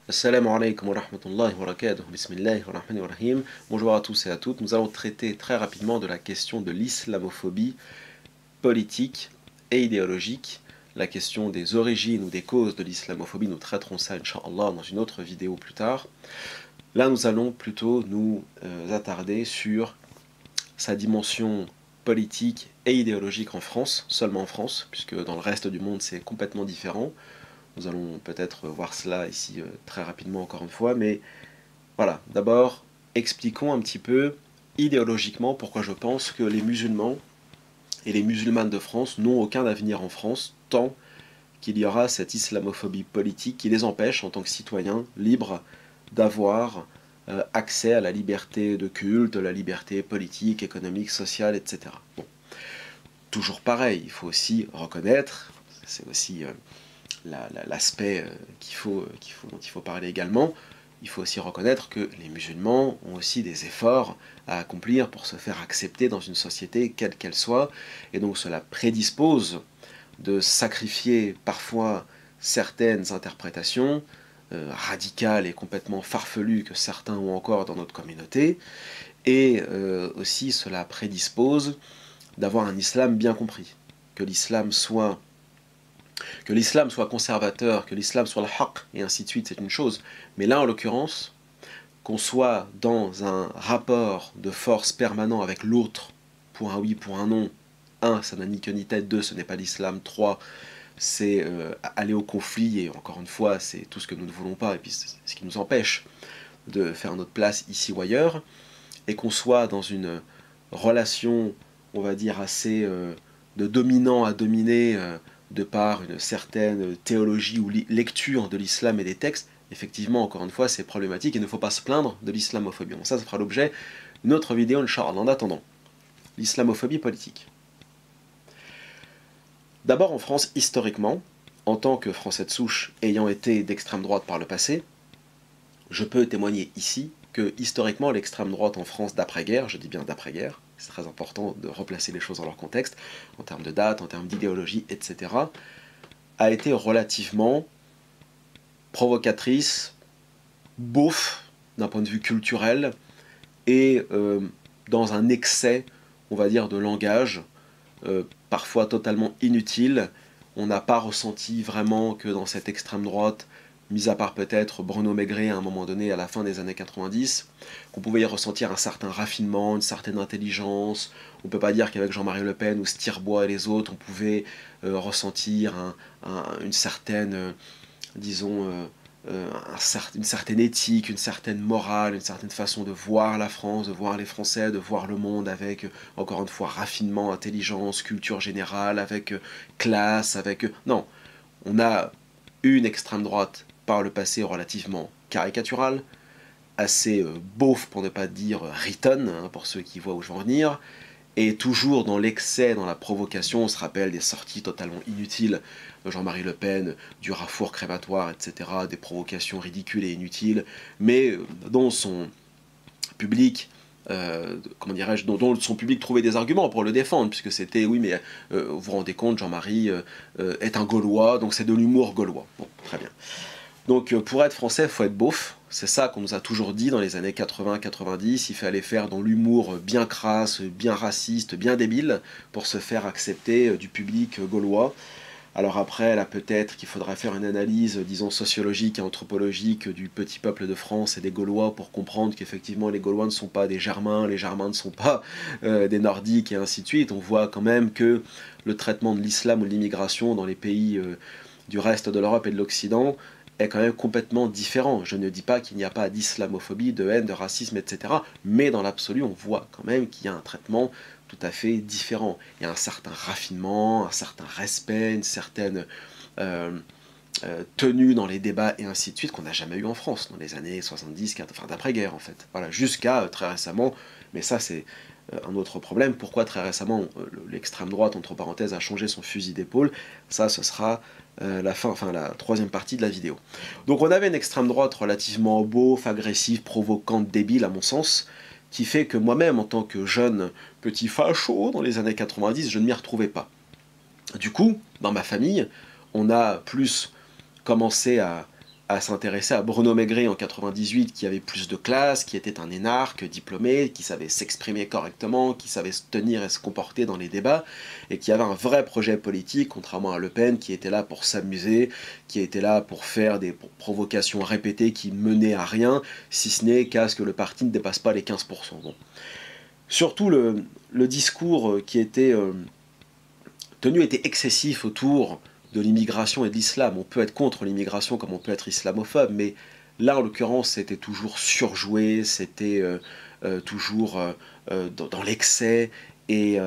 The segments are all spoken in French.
Assalamu alaikum wa rahmatullahi wa barakatuh. Bismillahir rahmanir rahim. Bonjour à tous et à toutes. Nous allons traiter très rapidement de la question de l'islamophobie politique et idéologique. La question des origines ou des causes de l'islamophobie, nous traiterons ça, Inch'Allah, dans une autre vidéo plus tard. Là, nous allons plutôt nous attarder sur sa dimension politique et idéologique en France, seulement en France, puisque dans le reste du monde, c'est complètement différent. Nous allons peut-être voir cela ici très rapidement encore une fois, mais voilà, d'abord expliquons un petit peu idéologiquement pourquoi je pense que les musulmans et les musulmanes de France n'ont aucun avenir en France tant qu'il y aura cette islamophobie politique qui les empêche en tant que citoyens libres d'avoir accès à la liberté de culte, la liberté politique, économique, sociale, etc. Bon. Toujours pareil, il faut aussi reconnaître, c'est aussi l'aspect dont il faut parler également, il faut aussi reconnaître que les musulmans ont aussi des efforts à accomplir pour se faire accepter dans une société quelle qu'elle soit, et donc cela prédispose de sacrifier parfois certaines interprétations radicales et complètement farfelues que certains ont encore dans notre communauté, et aussi cela prédispose d'avoir un islam bien compris, que l'islam soit conservateur, que l'islam soit le haqq, et ainsi de suite, c'est une chose. Mais là, en l'occurrence, qu'on soit dans un rapport de force permanent avec l'autre, pour un oui, pour un non, 1, ça n'a ni queue ni tête, 2, ce n'est pas l'islam, 3, c'est aller au conflit, et encore une fois, c'est tout ce que nous ne voulons pas, et puis c'est ce qui nous empêche de faire notre place ici ou ailleurs, et qu'on soit dans une relation, on va dire, assez de dominant à dominé, de par une certaine théologie ou lecture de l'islam et des textes, effectivement, encore une fois, c'est problématique et il ne faut pas se plaindre de l'islamophobie. Bon, ça fera l'objet d'une autre vidéo, Inch'Allah. En attendant, l'islamophobie politique. D'abord en France, historiquement, en tant que Français de souche ayant été d'extrême droite par le passé, je peux témoigner ici que historiquement l'extrême droite en France d'après-guerre, je dis bien d'après-guerre, c'est très important de replacer les choses dans leur contexte, en termes de date, en termes d'idéologie, etc., a été relativement provocatrice, beauf d'un point de vue culturel, et dans un excès, on va dire, de langage, parfois totalement inutile. On n'a pas ressenti vraiment que dans cette extrême droite, mis à part peut-être Bruno Maigret à un moment donné, à la fin des années 90, qu'on pouvait y ressentir un certain raffinement, une certaine intelligence. On ne peut pas dire qu'avec Jean-Marie Le Pen ou Stirbois et les autres, on pouvait ressentir une certaine, disons, une certaine éthique, une certaine morale, une certaine façon de voir la France, de voir les Français, de voir le monde avec, encore une fois, raffinement, intelligence, culture générale, avec classe, avec... Non, on a une extrême droite par le passé relativement caricaturale, assez beauf pour ne pas dire ritonne, hein, pour ceux qui voient où je veux en venir, et toujours dans l'excès, dans la provocation. On se rappelle des sorties totalement inutiles de Jean-Marie Le Pen, du rafour crématoire, etc., des provocations ridicules et inutiles, mais dont son public, comment dirais-je, dont son public trouvait des arguments pour le défendre, puisque c'était, oui, mais vous vous rendez compte, Jean-Marie est un Gaulois, donc c'est de l'humour gaulois. Bon, très bien. Donc pour être français, il faut être beauf. C'est ça qu'on nous a toujours dit dans les années 80-90. Il fallait faire dans l'humour bien crasse, bien raciste, bien débile, pour se faire accepter du public gaulois. Alors après, là peut-être qu'il faudra faire une analyse, disons, sociologique et anthropologique du petit peuple de France et des Gaulois pour comprendre qu'effectivement les Gaulois ne sont pas des Germains, les Germains ne sont pas des Nordiques et ainsi de suite. On voit quand même que le traitement de l'islam ou de l'immigration dans les pays du reste de l'Europe et de l'Occident est quand même complètement différent. Je ne dis pas qu'il n'y a pas d'islamophobie, de haine, de racisme, etc. Mais dans l'absolu, on voit quand même qu'il y a un traitement tout à fait différent. Il y a un certain raffinement, un certain respect, une certaine tenue dans les débats et ainsi de suite qu'on n'a jamais eu en France dans les années 70, enfin d'après-guerre en fait. Voilà, jusqu'à très récemment, mais ça c'est un autre problème. Pourquoi très récemment l'extrême droite, entre parenthèses, a changé son fusil d'épaule? Ça, ce sera la troisième partie de la vidéo. Donc on avait une extrême droite relativement beauf, agressive, provocante, débile à mon sens, qui fait que moi-même, en tant que jeune petit facho dans les années 90, je ne m'y retrouvais pas. Du coup, dans ma famille, on a plus commencé à à s'intéresser à Bruno Maigret en 98, qui avait plus de classe, qui était un énarque diplômé, qui savait s'exprimer correctement, qui savait se tenir et se comporter dans les débats, et qui avait un vrai projet politique, contrairement à Le Pen, qui était là pour s'amuser, qui était là pour faire des provocations répétées qui menaient à rien, si ce n'est qu'à ce que le parti ne dépasse pas les 15%. Bon. Surtout, le discours qui était tenu était excessif autour de l'immigration et de l'islam. On peut être contre l'immigration comme on peut être islamophobe, mais là, en l'occurrence, c'était toujours surjoué, c'était toujours dans l'excès, et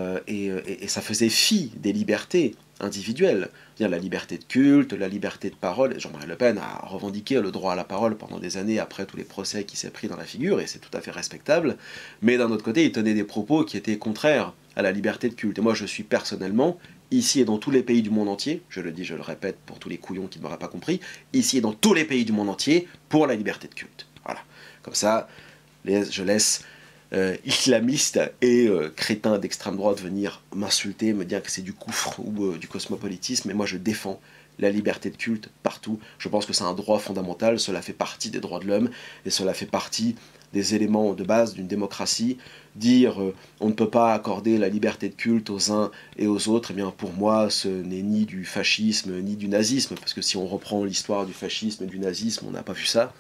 ça faisait fi des libertés individuelles. C'est-à-dire la liberté de culte, la liberté de parole. Jean-Marie Le Pen a revendiqué le droit à la parole pendant des années après tous les procès qui s'est pris dans la figure, et c'est tout à fait respectable. Mais d'un autre côté, il tenait des propos qui étaient contraires à la liberté de culte. Et moi, je suis personnellement, ici et dans tous les pays du monde entier, je le dis, je le répète pour tous les couillons qui ne m'auraient pas compris, ici et dans tous les pays du monde entier, pour la liberté de culte. Voilà. Comme ça, je laisse islamistes et crétins d'extrême droite venir m'insulter, me dire que c'est du coufre ou du cosmopolitisme, mais moi je défends la liberté de culte partout. Je pense que c'est un droit fondamental, cela fait partie des droits de l'homme, et cela fait partie des éléments de base d'une démocratie. Dire on ne peut pas accorder la liberté de culte aux uns et aux autres, eh bien pour moi ce n'est ni du fascisme ni du nazisme, parce que si on reprend l'histoire du fascisme et du nazisme, on n'a pas vu ça,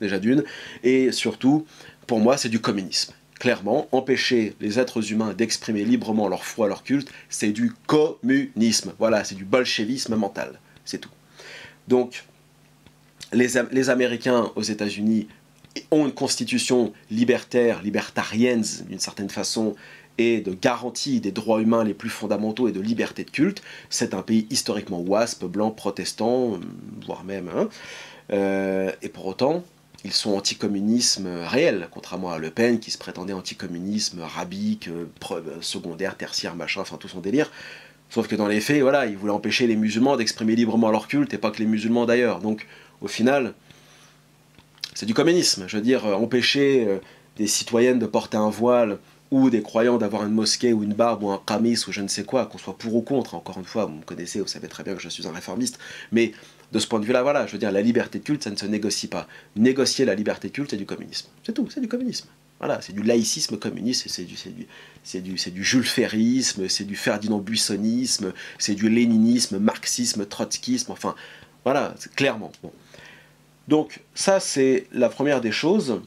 déjà d'une, et surtout, pour moi c'est du communisme. Clairement, empêcher les êtres humains d'exprimer librement leur foi, leur culte, c'est du communisme. Voilà, c'est du bolchevisme mental, c'est tout. Donc, les Américains aux États-Unis ont une constitution libertaire, libertarienne d'une certaine façon, et de garantie des droits humains les plus fondamentaux et de liberté de culte. C'est un pays historiquement WASP, blanc, protestant, voire même. Et pour autant, ils sont anticommunisme réel, contrairement à Le Pen qui se prétendait anticommunisme rabique, secondaire, tertiaire, machin, enfin tout son délire. Sauf que dans les faits, voilà, ils voulaient empêcher les musulmans d'exprimer librement leur culte, et pas que les musulmans d'ailleurs. Donc, au final, c'est du communisme. Je veux dire, empêcher des citoyennes de porter un voile, ou des croyants d'avoir une mosquée, ou une barbe, ou un qamis, ou je ne sais quoi, qu'on soit pour ou contre, encore une fois, vous me connaissez, vous savez très bien que je suis un réformiste, mais de ce point de vue-là, voilà, je veux dire, la liberté de culte, ça ne se négocie pas. Négocier la liberté de culte, c'est du communisme. C'est tout, c'est du communisme. Voilà, c'est du laïcisme communiste, c'est du Jules Ferrisme, c'est du Ferdinand Buissonisme, c'est du léninisme, marxisme, trotskisme, enfin, voilà, clairement. Bon. Donc, ça, c'est la première des choses.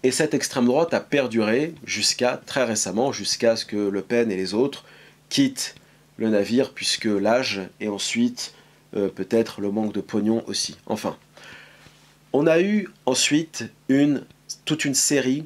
Et cette extrême droite a perduré jusqu'à, très récemment, jusqu'à ce que Le Pen et les autres quittent le navire, puisque l'âge et ensuite peut-être le manque de pognon aussi. Enfin, on a eu ensuite toute une série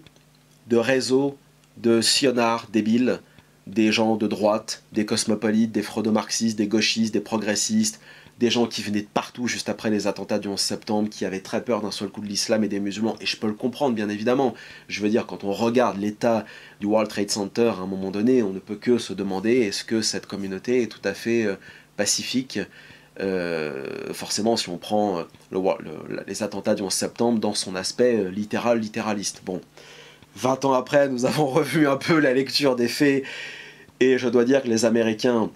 de réseaux de sionards débiles, des gens de droite, des cosmopolites, des fraudo-marxistes, des gauchistes, des progressistes, des gens qui venaient de partout juste après les attentats du 11 septembre, qui avaient très peur d'un seul coup de l'islam et des musulmans, et je peux le comprendre bien évidemment. Je veux dire, quand on regarde l'état du World Trade Center à un moment donné, on ne peut que se demander est-ce que cette communauté est tout à fait pacifique. Forcément, si on prend les attentats du 11 septembre dans son aspect littéraliste. Bon, 20 ans après, nous avons revu un peu la lecture des faits, et je dois dire que les Américains,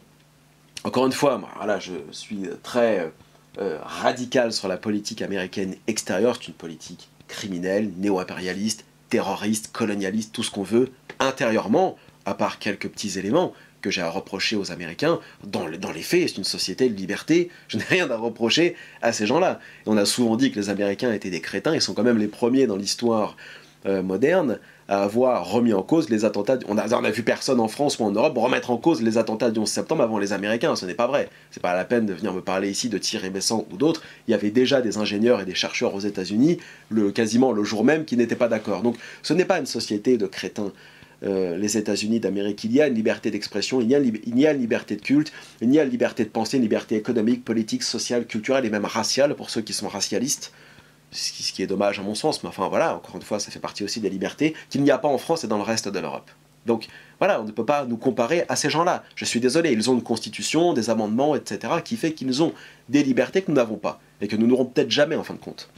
encore une fois, voilà, je suis très radical sur la politique américaine extérieure, c'est une politique criminelle, néo-impérialiste, terroriste, colonialiste, tout ce qu'on veut, intérieurement, à part quelques petits éléments que j'ai à reprocher aux Américains, dans les faits, c'est une société de liberté, je n'ai rien à reprocher à ces gens-là. On a souvent dit que les Américains étaient des crétins, ils sont quand même les premiers dans l'histoire moderne à avoir remis en cause les attentats. On a vu personne en France ou en Europe remettre en cause les attentats du 11 septembre avant les Américains, ce n'est pas vrai. C'est pas la peine de venir me parler ici de Thierry Besson ou d'autres. Il y avait déjà des ingénieurs et des chercheurs aux États-Unis, quasiment le jour même, qui n'étaient pas d'accord. Donc ce n'est pas une société de crétins. Les États-Unis d'Amérique, il y a une liberté d'expression, il y a une liberté de culte, il y a une liberté de pensée, une liberté économique, politique, sociale, culturelle et même raciale pour ceux qui sont racialistes. Ce qui est dommage à mon sens, mais enfin voilà, encore une fois, ça fait partie aussi des libertés qu'il n'y a pas en France et dans le reste de l'Europe. Donc voilà, on ne peut pas nous comparer à ces gens-là. Je suis désolé, ils ont une constitution, des amendements, etc., qui fait qu'ils ont des libertés que nous n'avons pas, et que nous n'aurons peut-être jamais en fin de compte.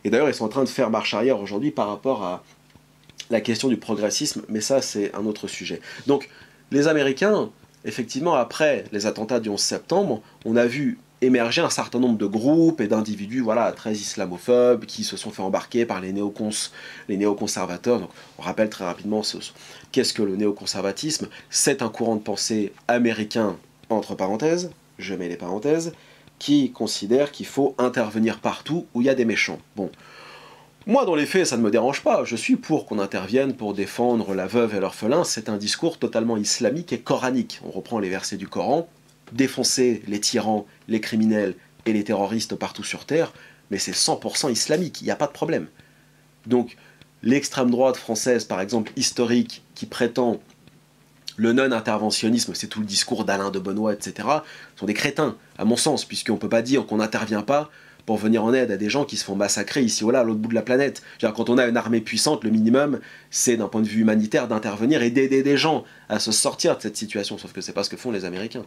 Et d'ailleurs, ils sont en train de faire marche arrière aujourd'hui par rapport à la question du progressisme, mais ça c'est un autre sujet. Donc les Américains, effectivement, après les attentats du 11 septembre, on a vu émergé un certain nombre de groupes et d'individus voilà, très islamophobes qui se sont fait embarquer par les néoconservateurs. Donc, on rappelle très rapidement qu'est-ce que le néoconservatisme. C'est un courant de pensée américain, entre parenthèses, je mets les parenthèses, qui considère qu'il faut intervenir partout où il y a des méchants. Bon, moi dans les faits ça ne me dérange pas, je suis pour qu'on intervienne pour défendre la veuve et l'orphelin, c'est un discours totalement islamique et coranique. On reprend les versets du Coran, défoncer les tyrans, les criminels et les terroristes partout sur Terre, mais c'est 100% islamique, il n'y a pas de problème. Donc l'extrême droite française par exemple historique qui prétend le non-interventionnisme, c'est tout le discours d'Alain de Benoît, etc., sont des crétins, à mon sens, puisqu'on ne peut pas dire qu'on n'intervient pas pour venir en aide à des gens qui se font massacrer ici ou là, à l'autre bout de la planète. Quand on a une armée puissante, le minimum, c'est d'un point de vue humanitaire d'intervenir et d'aider des gens à se sortir de cette situation, sauf que c'est pas ce que font les Américains.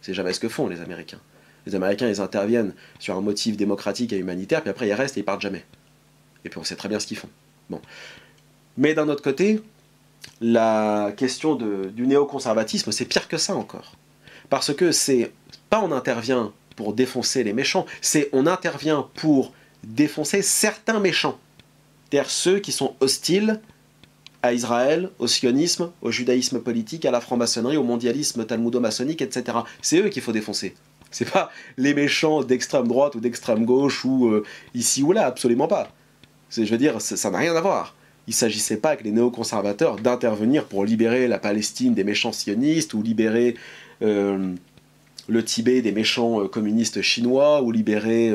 C'est jamais ce que font les Américains. Les Américains, ils interviennent sur un motif démocratique et humanitaire, puis après ils restent et ils partent jamais. Et puis on sait très bien ce qu'ils font. Bon. Mais d'un autre côté, la question du néoconservatisme, c'est pire que ça encore. Parce que c'est pas on intervient pour défoncer les méchants, c'est on intervient pour défoncer certains méchants. C'est-à-dire ceux qui sont hostiles à Israël, au sionisme, au judaïsme politique, à la franc-maçonnerie, au mondialisme talmudo-maçonnique, etc. C'est eux qu'il faut défoncer. C'est pas les méchants d'extrême droite ou d'extrême gauche ou ici ou là, absolument pas. Je veux dire, ça n'a rien à voir. Il ne s'agissait pas avec les néoconservateurs d'intervenir pour libérer la Palestine des méchants sionistes ou libérer le Tibet des méchants communistes chinois ou libérer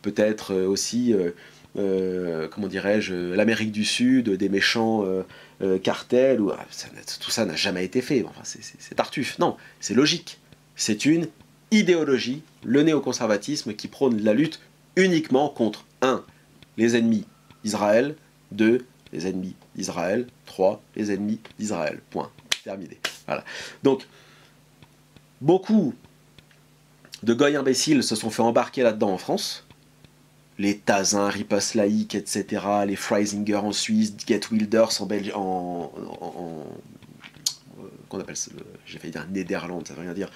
peut-être aussi, comment dirais-je, l'Amérique du Sud des méchants cartels. Tout ça n'a jamais été fait. Enfin, c'est Tartuffe. Non, c'est logique. C'est une idéologie, le néoconservatisme, qui prône la lutte uniquement contre 1. Les ennemis d'Israël, 2. Les ennemis d'Israël, 3. Les ennemis d'Israël. Point. Terminé. Voilà. Donc, beaucoup de goy imbéciles se sont fait embarquer là-dedans en France. Les Tazin, Riposte Laïque, etc. Les Freisinger en Suisse, Get Wilders en Belgique, qu'on appelle ça, j'ai failli dire Néderlande, ça veut rien dire.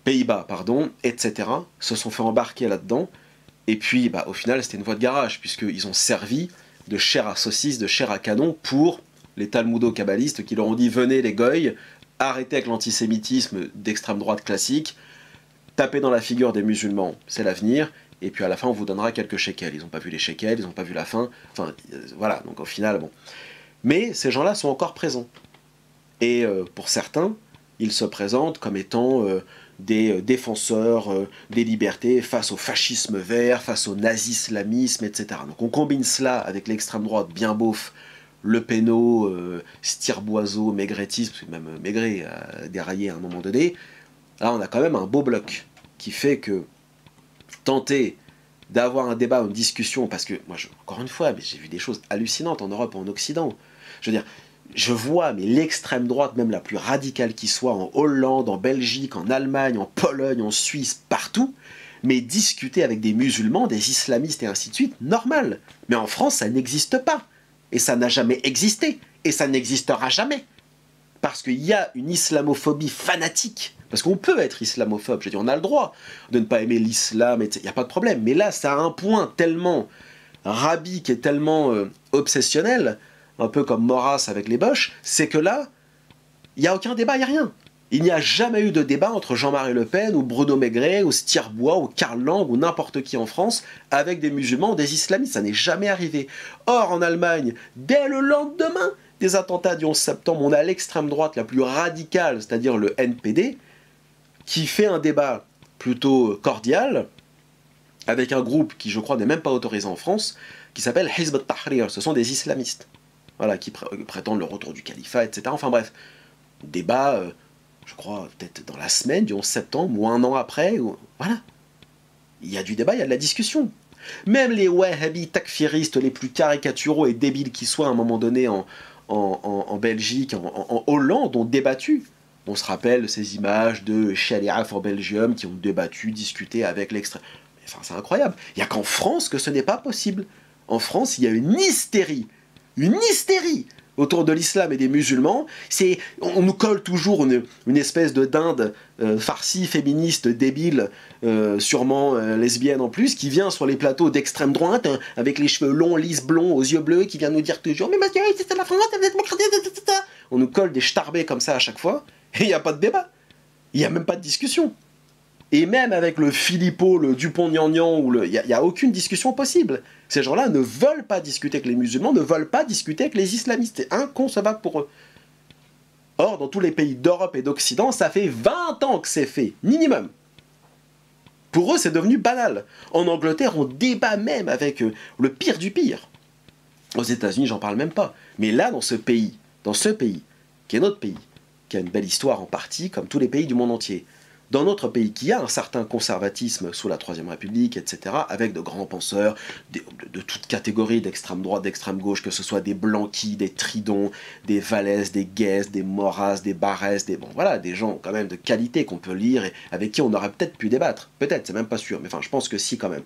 Pays-Bas, pardon, etc. se sont fait embarquer là-dedans. Et puis, au final, c'était une voie de garage, puisqu'ils ont servi de chair à saucisse, de chair à canon pour les talmudo-kabbalistes qui leur ont dit « Venez les goy, arrêtez avec l'antisémitisme d'extrême droite classique, tapez dans la figure des musulmans, c'est l'avenir, et puis à la fin on vous donnera quelques shekels. » Ils n'ont pas vu les shekels, ils n'ont pas vu la fin, enfin voilà, donc au final, bon. Mais ces gens-là sont encore présents. Et pour certains, ils se présentent comme étant des défenseurs des libertés face au fascisme vert, face au nazi-islamisme, etc. Donc on combine cela avec l'extrême droite bien beauf, Le Penneau, Stirboiseau, Maigretisme, même Maigret a déraillé à un moment donné. Là on a quand même un beau bloc qui fait que tenter d'avoir un débat, une discussion, parce que moi, encore une fois, j'ai vu des choses hallucinantes en Europe et en Occident. Je veux dire, je vois mais l'extrême droite, même la plus radicale qui soit, en Hollande, en Belgique, en Allemagne, en Pologne, en Suisse, partout, mais discuter avec des musulmans, des islamistes et ainsi de suite, normal. Mais en France, ça n'existe pas. Et ça n'a jamais existé. Et ça n'existera jamais. Parce qu'il y a une islamophobie fanatique. Parce qu'on peut être islamophobe, je veux dire, on a le droit de ne pas aimer l'islam, il n'y a pas de problème. Mais là, ça a un point tellement rabique et tellement obsessionnel, un peu comme Maurras avec les Boches, c'est que là, il n'y a aucun débat, il n'y a rien. Il n'y a jamais eu de débat entre Jean-Marie Le Pen, ou Bruno Maigret, ou Stirbois, ou Karl Lang, ou n'importe qui en France, avec des musulmans ou des islamistes. Ça n'est jamais arrivé. Or, en Allemagne, dès le lendemain des attentats du 11 septembre, on a l'extrême droite la plus radicale, c'est-à-dire le NPD, qui fait un débat plutôt cordial, avec un groupe qui, je crois, n'est même pas autorisé en France, qui s'appelle Hizb ut-Tahrir. Ce sont des islamistes, voilà, qui prétendent le retour du califat, etc. Enfin bref, débat, je crois, peut-être dans la semaine du 11 septembre, ou un an après, voilà. Il y a du débat, il y a de la discussion. Même les wahhabis takfiristes les plus caricaturaux et débiles qui soient à un moment donné en Belgique, en Hollande, ont débattu. On se rappelle ces images de Sharia for Belgium qui ont débattu, discuté avec l'extrême. Enfin, c'est incroyable. Il n'y a qu'en France que ce n'est pas possible. En France, il y a une hystérie autour de l'islam et des musulmans, on nous colle toujours une espèce de dinde farcie, féministe, débile, sûrement lesbienne en plus, qui vient sur les plateaux d'extrême droite, hein, avec les cheveux longs, lisses, blonds, aux yeux bleus, qui vient nous dire toujours « Mais monsieur, c'est la France, c'est la démocratie, etc. » On nous colle des starbés comme ça à chaque fois, et il n'y a pas de débat. Il n'y a même pas de discussion. Et même avec le Philippot, le Dupont-Aignan, il n'y a aucune discussion possible. Ces gens-là ne veulent pas discuter avec les musulmans, ne veulent pas discuter avec les islamistes. C'est inconcevable pour eux. Or, dans tous les pays d'Europe et d'Occident, ça fait 20 ans que c'est fait, minimum. Pour eux, c'est devenu banal. En Angleterre, on débat même avec le pire du pire. Aux États-Unis, j'en parle même pas. Mais là, dans ce pays, qui est notre pays, qui a une belle histoire en partie, comme tous les pays du monde entier, dans notre pays qui a un certain conservatisme sous la Troisième République, etc., avec de grands penseurs de toutes catégories, d'extrême droite, d'extrême gauche, que ce soit des Blanqui, des Tridon, des Vallès, des Guès, des Maurras, des Barrès, des gens quand même de qualité qu'on peut lire et avec qui on aurait peut-être pu débattre. Peut-être, c'est même pas sûr, mais enfin je pense que si quand même.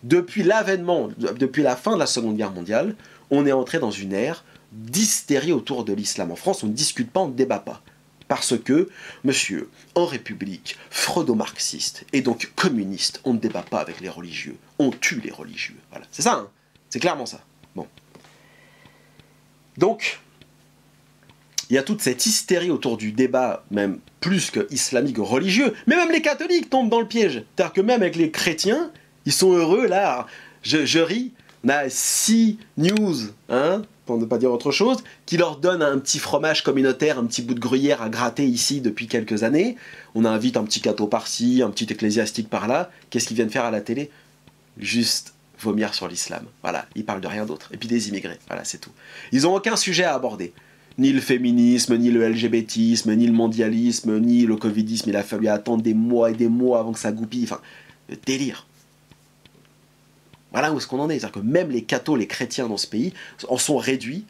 Depuis l'avènement, depuis la fin de la Seconde Guerre mondiale, on est entré dans une ère d'hystérie autour de l'islam. En France, on ne discute pas, on ne débat pas. Parce que, monsieur, en République, freudo-marxiste et donc communiste, on ne débat pas avec les religieux. On tue les religieux. Voilà, c'est ça, hein, c'est clairement ça. Bon. Donc, il y a toute cette hystérie autour du débat, même plus que islamique religieux, mais même les catholiques tombent dans le piège. C'est-à-dire que même avec les chrétiens, ils sont heureux, là, je ris, on a CNews, hein, pour ne pas dire autre chose, qui leur donne un petit fromage communautaire, un petit bout de gruyère à gratter ici depuis quelques années. On invite un petit cateau par-ci, un petit ecclésiastique par-là. Qu'est-ce qu'ils viennent faire à la télé? Juste vomir sur l'islam. Voilà, ils parlent de rien d'autre. Et puis des immigrés, voilà, c'est tout. Ils n'ont aucun sujet à aborder. Ni le féminisme, ni le LGBTisme, ni le mondialisme, ni le covidisme. Il a fallu attendre des mois et des mois avant que ça goupille. Enfin, le délire. Voilà où est-ce qu'on en est. C'est-à-dire que même les cathos, les chrétiens dans ce pays, en sont réduits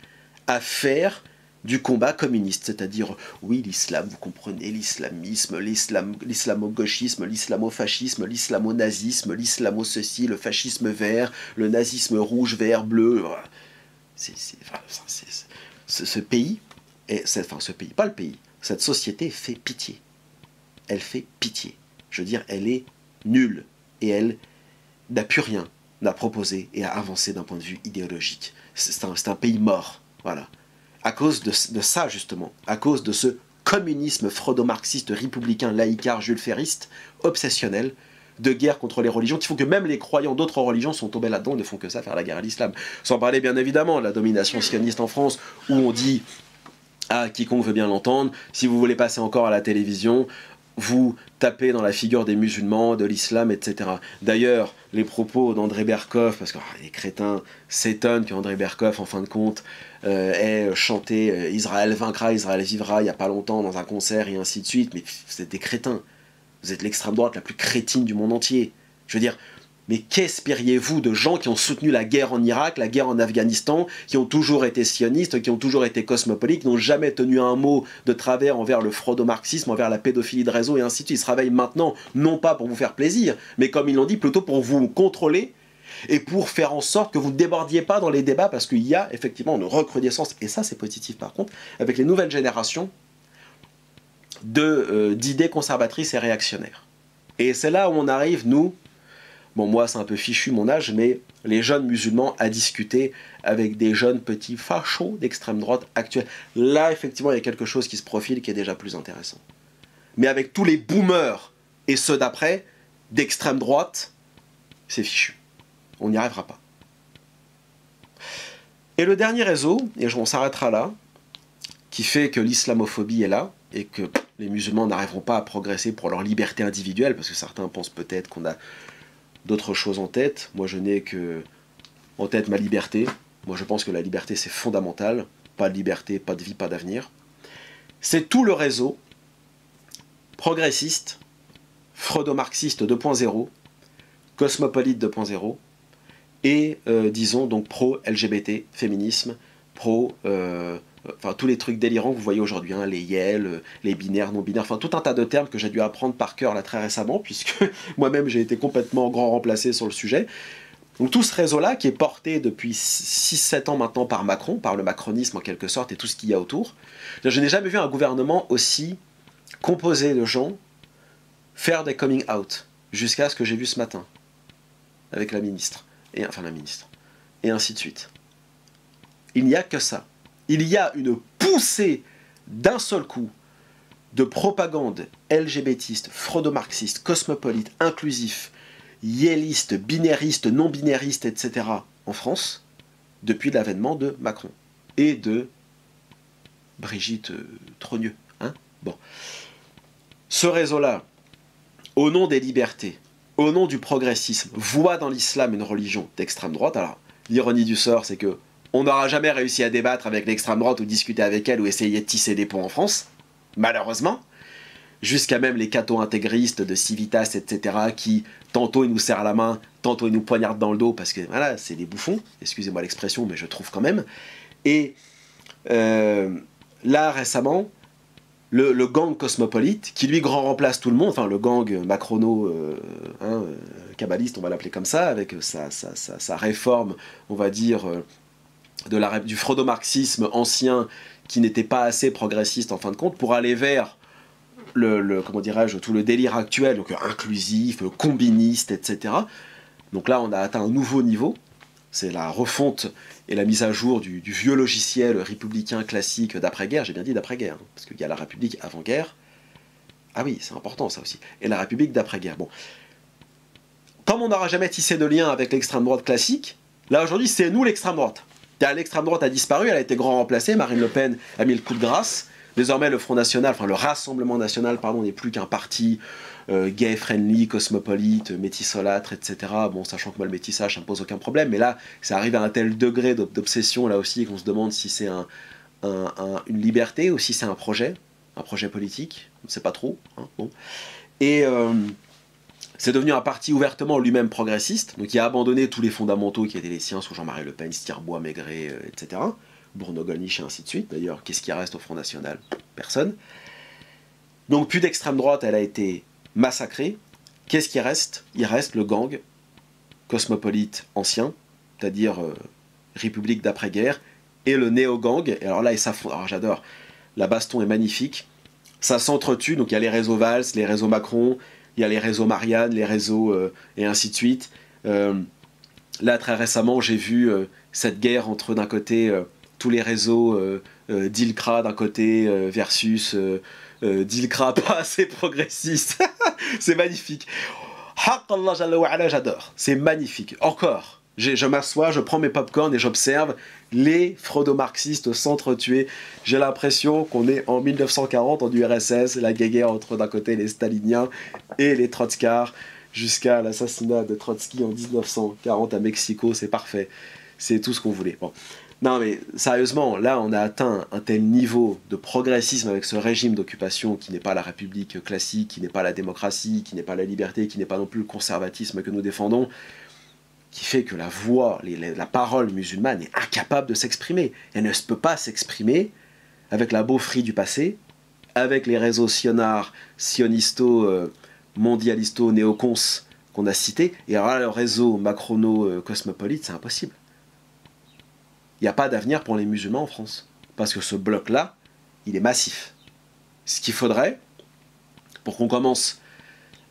à faire du combat communiste. C'est-à-dire, oui, l'islam, vous comprenez, l'islamisme, l'islamo-gauchisme, l'islamo-fascisme, l'islamo-nazisme, l'islamo-ceci, le fascisme vert, le nazisme rouge, vert, bleu. Ce pays, ce pays, pas le pays, cette société fait pitié. Elle fait pitié. Je veux dire, elle est nulle. Et elle n'a plus rien à proposer et à avancer d'un point de vue idéologique. C'est un pays mort, voilà. À cause de ça, justement, à cause de ce communisme freudo-marxiste, républicain, laïcard, Jules Ferriste, obsessionnel, de guerre contre les religions, qui font que même les croyants d'autres religions sont tombés là-dedans et ne font que ça, faire la guerre à l'islam. Sans parler, bien évidemment, de la domination sioniste en France, où on dit à quiconque veut bien l'entendre, si vous voulez passer encore à la télévision, vous tapez dans la figure des musulmans, de l'islam, etc. D'ailleurs, les propos d'André Berkoff, parce que les crétins s'étonnent qu'André Berkoff, en fin de compte, ait chanté Israël vaincra, Israël vivra, il n'y a pas longtemps, dans un concert, et ainsi de suite, mais vous êtes des crétins. Vous êtes l'extrême droite la plus crétine du monde entier. Je veux dire, mais qu'espériez-vous de gens qui ont soutenu la guerre en Irak, la guerre en Afghanistan, qui ont toujours été sionistes, qui ont toujours été cosmopolites, qui n'ont jamais tenu un mot de travers envers le fraudomarxisme, envers la pédophilie de réseau et ainsi de suite. Ils se réveillent maintenant, non pas pour vous faire plaisir, mais comme ils l'ont dit, plutôt pour vous contrôler et pour faire en sorte que vous ne débordiez pas dans les débats, parce qu'il y a effectivement une recrudescence, et ça c'est positif par contre, avec les nouvelles générations d'idées conservatrices et réactionnaires. Et c'est là où on arrive, nous, bon, moi, c'est un peu fichu mon âge, mais les jeunes musulmans à discuter avec des jeunes petits fachos d'extrême droite actuels. Là, effectivement, il y a quelque chose qui se profile qui est déjà plus intéressant. Mais avec tous les boomers et ceux d'après, d'extrême droite, c'est fichu. On n'y arrivera pas. Et le dernier réseau, et on s'arrêtera là, qui fait que l'islamophobie est là, et que les musulmans n'arriveront pas à progresser pour leur liberté individuelle, parce que certains pensent peut-être qu'on a d'autres choses en tête. Moi, je n'ai que en tête ma liberté. Moi, je pense que la liberté, c'est fondamental. Pas de liberté, pas de vie, pas d'avenir. C'est tout le réseau progressiste, freudo-marxiste 2.0, cosmopolite 2.0, et, disons, donc pro-LGBT, féminisme, enfin, tous les trucs délirants que vous voyez aujourd'hui, hein, les YEL, les binaires, non-binaires, enfin tout un tas de termes que j'ai dû apprendre par cœur là très récemment, puisque moi-même j'ai été complètement grand remplacé sur le sujet. Donc tout ce réseau-là, qui est porté depuis 6-7 ans maintenant par Macron, par le macronisme en quelque sorte, et tout ce qu'il y a autour, je n'ai jamais vu un gouvernement aussi composé de gens faire des coming out, jusqu'à ce que j'ai vu ce matin, avec la ministre, et ainsi de suite. Il n'y a que ça. Il y a une poussée d'un seul coup de propagande LGBTiste, freudo-marxiste, cosmopolite, inclusif, yéliste, binériste, non-binériste, etc. en France, depuis l'avènement de Macron et de Brigitte Trogneux. Hein, bon. Ce réseau-là, au nom des libertés, au nom du progressisme, voit dans l'islam une religion d'extrême droite. Alors, l'ironie du sort, c'est que on n'aura jamais réussi à débattre avec l'extrême droite ou discuter avec elle ou essayer de tisser des ponts en France, malheureusement. Jusqu'à même les catho-intégristes de Civitas, etc., qui tantôt ils nous serrent la main, tantôt ils nous poignardent dans le dos, parce que voilà, c'est des bouffons, excusez-moi l'expression, mais je trouve quand même. Et là, récemment, le gang cosmopolite, qui lui grand remplace tout le monde, enfin le gang macrono, kabbaliste, on va l'appeler comme ça, avec sa réforme, on va dire, du freudo-marxisme ancien, qui n'était pas assez progressiste en fin de compte, pour aller vers comment dirais-je, tout le délire actuel, donc inclusif, combiniste, etc. Donc là, on a atteint un nouveau niveau. C'est la refonte et la mise à jour du vieux logiciel républicain classique d'après-guerre. J'ai bien dit d'après-guerre, hein, parce qu'il y a la République avant-guerre. Ah oui, c'est important ça aussi. Et la République d'après-guerre. Bon. Comme on n'aura jamais tissé de lien avec l'extrême droite classique, là aujourd'hui, c'est nous l'extrême droite. L'extrême droite a disparu, elle a été grand remplacée. Marine Le Pen a mis le coup de grâce. Désormais, le Front National, enfin le Rassemblement National, pardon, n'est plus qu'un parti gay-friendly, cosmopolite, métissolâtre, etc. Bon, sachant que moi, le métissage, ça ne me pose aucun problème, mais là, ça arrive à un tel degré d'obsession, là aussi, qu'on se demande si c'est une liberté ou si c'est un projet politique, on ne sait pas trop. Hein, bon. Et c'est devenu un parti ouvertement lui-même progressiste, donc qui a abandonné tous les fondamentaux qui étaient les siens, sous Jean-Marie Le Pen, Stirbois, Maigret, etc. Bourneau-Gollnisch et ainsi de suite. D'ailleurs, qu'est-ce qui reste au Front National? Personne. Donc plus d'extrême droite, elle a été massacrée. Qu'est-ce qui reste? Il reste le gang cosmopolite ancien, c'est-à-dire République d'après-guerre, et le néo-gang. Et alors là, ils s'affrontent. Alors j'adore. La baston est magnifique. Ça s'entretue. Donc il y a les réseaux Valls, les réseaux Macron, il y a les réseaux Marianne, les réseaux et ainsi de suite. Là, très récemment, j'ai vu cette guerre entre, d'un côté, tous les réseaux d'Ilkra d'un côté versus d'Ilkra pas assez progressiste. C'est magnifique. Haqallah Jalla wa Ala, j'adore. C'est magnifique. Encore. Je m'assois, je prends mes popcorn et j'observe les freudo-marxistes s'entretuer. J'ai l'impression qu'on est en 1940 en URSS, la guerre entre d'un côté les staliniens et les trotskars, jusqu'à l'assassinat de Trotsky en 1940 à Mexico. C'est parfait. C'est tout ce qu'on voulait. Bon. Non mais sérieusement, là on a atteint un tel niveau de progressisme avec ce régime d'occupation qui n'est pas la République classique, qui n'est pas la démocratie, qui n'est pas la liberté, qui n'est pas non plus le conservatisme que nous défendons, qui fait que la voix, la parole musulmane est incapable de s'exprimer. Elle ne peut pas s'exprimer avec la beaufrie du passé, avec les réseaux sionisto, mondialisto, néocons qu'on a cités, et alors là le réseau macrono-cosmopolite, c'est impossible. Il n'y a pas d'avenir pour les musulmans en France. Parce que ce bloc-là, il est massif. Ce qu'il faudrait, pour qu'on commence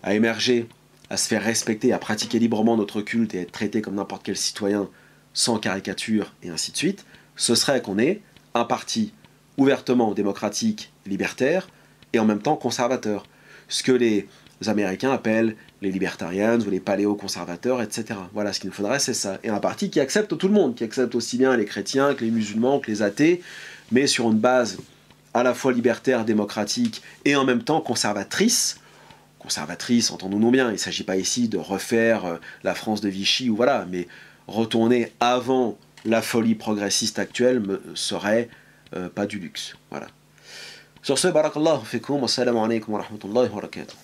à émerger, à se faire respecter, à pratiquer librement notre culte et être traité comme n'importe quel citoyen, sans caricature et ainsi de suite, ce serait qu'on ait un parti ouvertement démocratique, libertaire, et en même temps conservateur. Ce que les Américains appellent les libertarians ou les paléo-conservateurs, etc. Voilà, ce qu'il nous faudrait, c'est ça. Et un parti qui accepte tout le monde, qui accepte aussi bien les chrétiens que les musulmans, que les athées, mais sur une base à la fois libertaire, démocratique, et en même temps conservatrice. Conservatrice, entendons-nous bien, il ne s'agit pas ici de refaire la France de Vichy, ou voilà, mais retourner avant la folie progressiste actuelle serait pas du luxe. Voilà. Sur ce, barakallahu fikum, wa salamu alaykum wa rahmatullahi wa barakatuh.